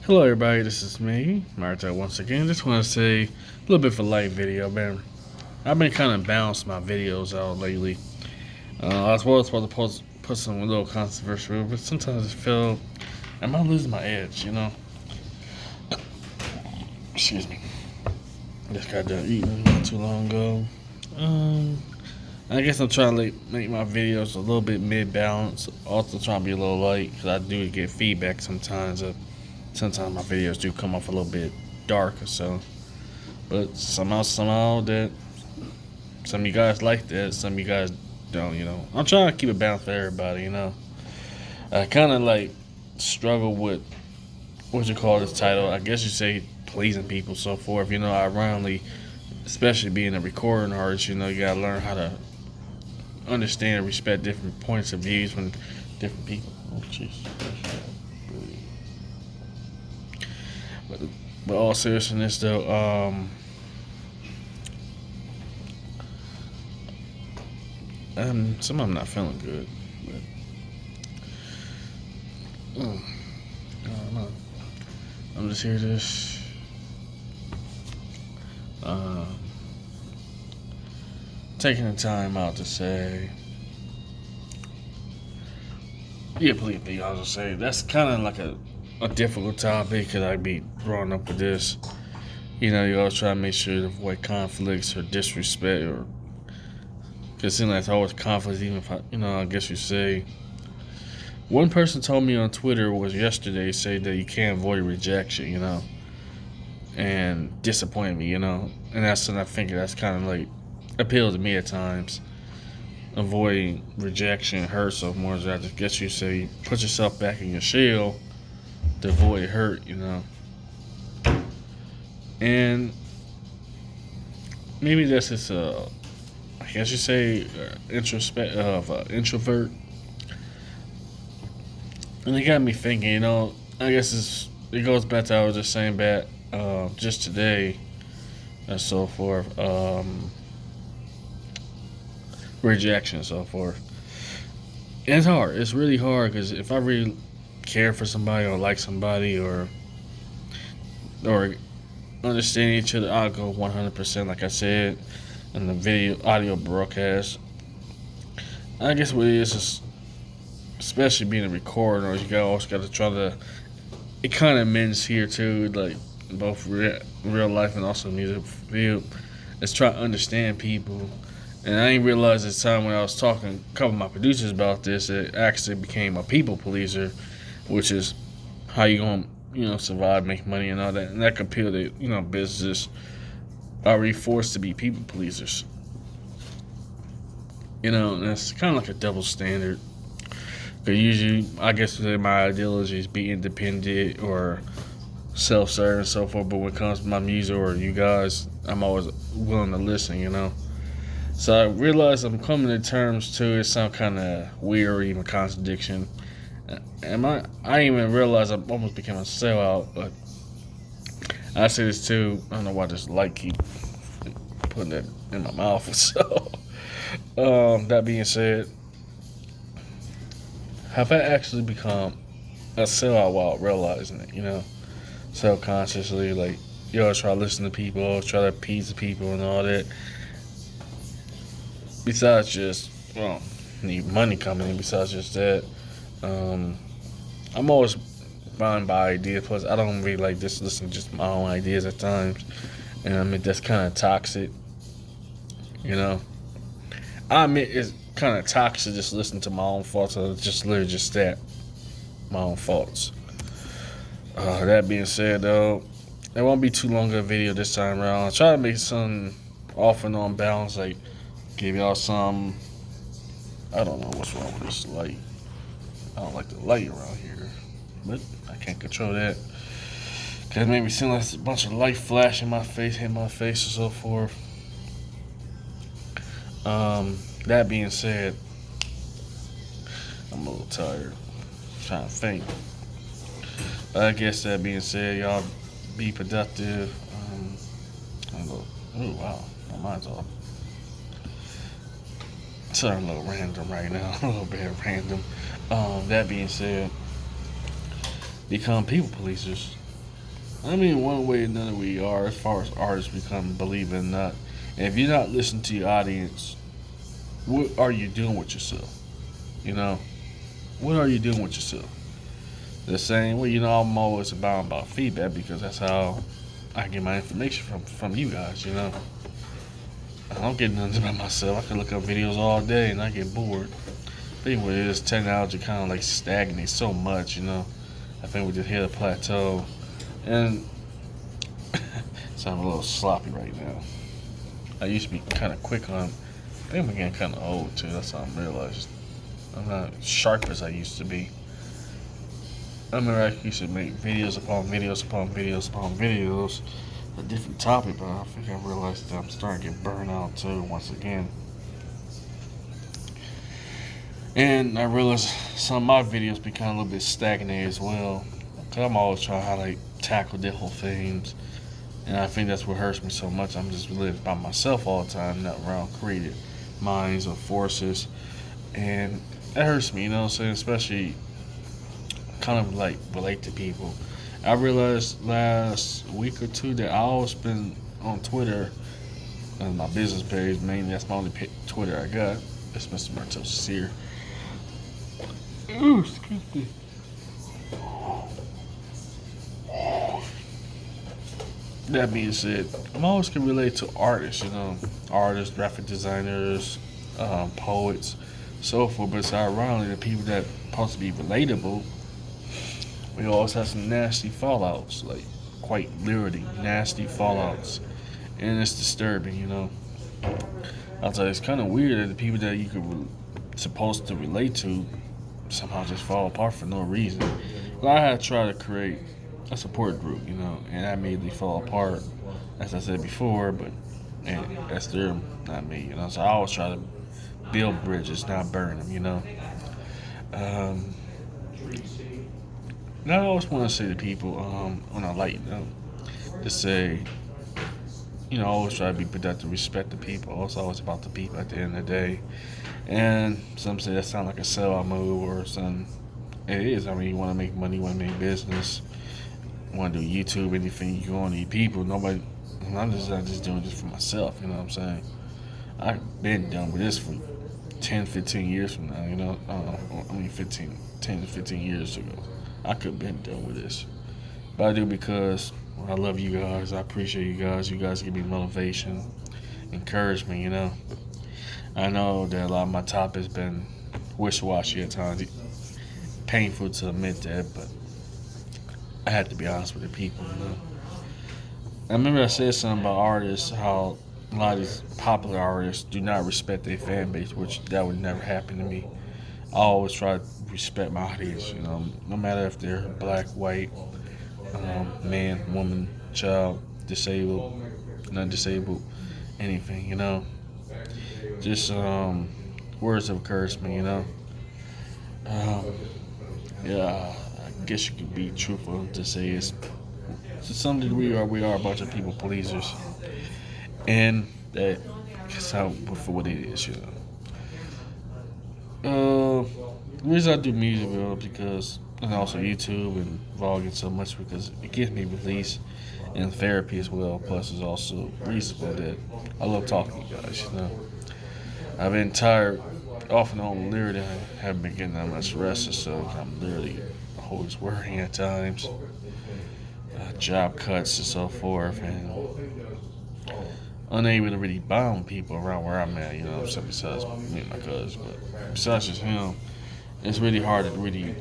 Hello, everybody. This is me, Marta, once again. Just want to say a little bit of a light video, man. I've been kind of balancing my videos out lately. I was supposed to put some little controversial, but sometimes I feel am I losing my edge? Excuse me. Just got done eating not too long ago. Um, I guess I'm trying to make my videos a little bit mid-balance. Also trying to be a little light because I do get feedback sometimes. Sometimes my videos do come off a little bit dark or so. But somehow that some of you guys like that, some of you guys don't. I'm trying to keep it balanced for everybody. I kind of like struggle with what you call this title. I guess you say pleasing people, so forth. Ironically, especially being a recording artist, you gotta learn how to understand and respect different points of views from different people. Oh, jeez. But all seriousness, though, some of them not feeling good. But, I don't know. I'm just here taking the time out to say, yeah, please be. I was gonna say that's kind of like a difficult topic because I be growing up with this. You always try to make sure to avoid conflicts or disrespect, or because it seems like it's always conflicts. Even if I guess you say. One person told me on Twitter was yesterday say that you can't avoid rejection, and disappoint me, and that's something I think that's kind of like appealed to me at times. Avoiding rejection hurts so more. I guess you say put yourself back in your shell to avoid hurt. And maybe that's just I guess you say introvert, and it got me thinking. I guess it goes back to what I was just saying back just today and so forth. Rejection and so forth. And it's hard. It's really hard because if I really care for somebody or like somebody or understand each other, I'll go 100%. Like I said in the audio broadcast. I guess what it is especially being a recorder, you always got to try to. It kind of mends here too, like both real life and also music field. Is try to understand people. And I didn't realize at the time when I was talking to a couple of my producers about this, it actually became a people pleaser, which is how you gonna survive, make money, and all that. And that could appeal to businesses are we forced to be people pleasers. And that's kind of like a double standard. Because usually, I guess my ideology is be independent or self-serving and so forth. But when it comes to my music or you guys, I'm always willing to listen. So I realized I'm coming to terms too. It sounds kind of weird or even contradiction. And I didn't even realize I almost became a sellout. But I say this too. I don't know why this light keep putting that in my mouth. So that being said, have I actually become a sellout while realizing it? Self-consciously, like you always try to listen to people, try to appease the people and all that. Besides just, need money coming in. Besides just that, I'm always bound by ideas. Plus, I don't really like just listening to just my own ideas at times, and I mean that's kind of toxic. I admit it's kind of toxic just listening to my own faults. Or just literally just that, my own faults. That being said, though, it won't be too long of a video this time around. I'll try to make something off and on balance, like give y'all some. I don't know what's wrong with this light. I don't like the light around here, but I can't control that. Cause it made me seem like a bunch of light flash in my face, hit my face, and so forth. That being said, I'm a little tired. I'm trying to think. But I guess that being said, y'all be productive. Oh wow, my mind's off. Sorry, I'm a little random right now. A little bit random. That being said, become people pleasers. I mean, one way or another we are, as far as artists become, believe it or not. And if you're not listening to your audience, what are you doing with yourself? You know, what are you doing with yourself? The same way, I'm always about feedback because that's how I get my information from you guys. I don't get nothing about myself. I can look up videos all day and I get bored. I think with this technology kind of like stagnates so much. I think we just hit a plateau, and so I'm a little sloppy right now. I used to be kind of quick on. I think I'm getting kind of old too. That's what I realized. I'm not sharp as I used to be. I remember I used to make videos upon videos upon videos upon videos, a different topic, but I think I realized that I'm starting to get burned out too once again. And I realized some of my videos become a little bit stagnated as well. Cause I'm always trying to tackle different themes. And I think that's what hurts me so much. I'm just living by myself all the time, not around creative minds or forces. And that hurts me, what I'm saying? Especially kind of like relate to people. I realized last week or two that I always been on Twitter on my business page. Mainly, that's my only Twitter I got. It's Mr. Martel Sincere. Ooh, excuse me. That being said, I'm always can relate to artists. Artists, graphic designers, poets, so forth. But it's ironically the people that supposed to be relatable, we always have some nasty fallouts, like quite literally nasty fallouts, and it's disturbing. I'll tell you, it's kind of weird that the people that you could supposed to relate to somehow just fall apart for no reason. But I had to try to create a support group, and that immediately fall apart, as I said before. But that's them, not me, So I always try to build bridges, not burn them, Um, and I always want to say to people, on a light note, to say, always try to be productive, respect the people. It's always about the people at the end of the day. And some say that sounds like a sellout move or something. It is. I mean, you want to make money, you want to make business, you want to do YouTube, anything you want to need people. Nobody. I'm just doing this for myself. You know what I'm saying? I've been done with this for 10, 15 years from now. 10 to 15 years ago. I could have been done with this. But I do because I love you guys. I appreciate you guys. You guys give me motivation, encouragement. I know that a lot of my topics been wishy-washy at times. Painful to admit that, but I had to be honest with the people. I remember I said something about artists, how a lot of these popular artists do not respect their fan base, which that would never happen to me. I always try to respect my audience, no matter if they're black, white, man, woman, child, disabled, not disabled, anything, Just words of encouragement, Yeah, I guess you could be truthful to say it's to some degree we are a bunch of people pleasers, and that's how for what it is. The reason I do music because and also YouTube and vlogging so much because it gives me release and therapy as well. Plus, it's also reasonable that I love talking to you guys. I've been tired off and on literally. I haven't been getting that much rest, so I'm literally always worrying at times. Job cuts and so forth, and unable to really bond with people around where I'm at. Besides me and my cousin, but besides just him, it's really hard to really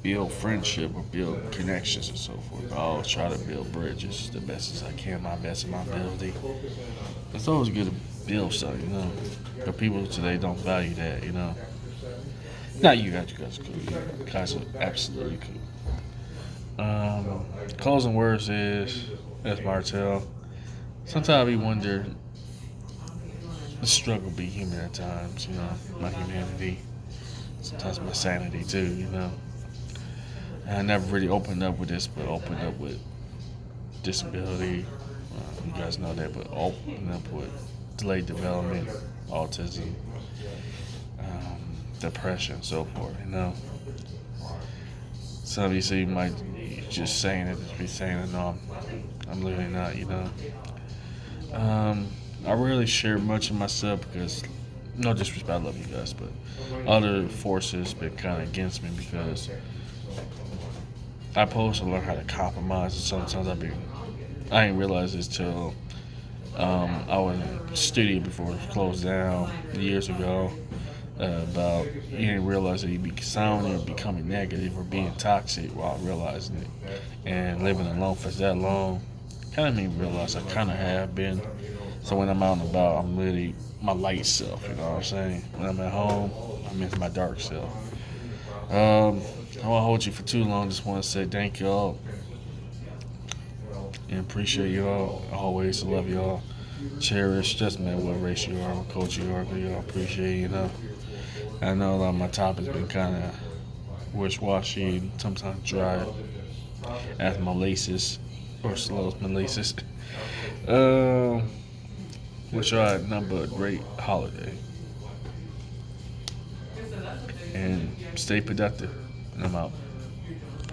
build friendship or build connections and so forth. I always try to build bridges the best as I can, my best of my ability. It's always good to build something, But people today don't value that, Not you guys are cool. You guys are absolutely cool. Closing words is, as Martel, sometimes we wonder the struggle be human at times, my humanity, sometimes my sanity too, And I never really opened up with this, but opened up with disability. You guys know that, but opened up with delayed development, autism, depression, so forth, Some of you say you might just saying it, just be saying it. No, I'm literally not. I rarely share much of myself because, no disrespect, I love you guys, but other forces been kind of against me because I supposed to learn how to compromise, and sometimes I didn't realize this till I was in the studio before it closed down years ago. About you didn't realize that you be sounding or becoming negative or being toxic while realizing it, and living alone for that long kind of made me realize I kind of have been. So when I'm out and about, I'm really my light self. You know what I'm saying? When I'm at home, I'm in my dark self. I won't hold you for too long. Just want to say thank y'all and appreciate y'all. Always love y'all. Cherish. Just man, what race you are, what culture you are. But y'all appreciate. I know a lot of my topics been kind of wish-washy and sometimes dry as molasses or slow as molasses. Um, Wish y'all had nothing but a great holiday and stay productive. And I'm out.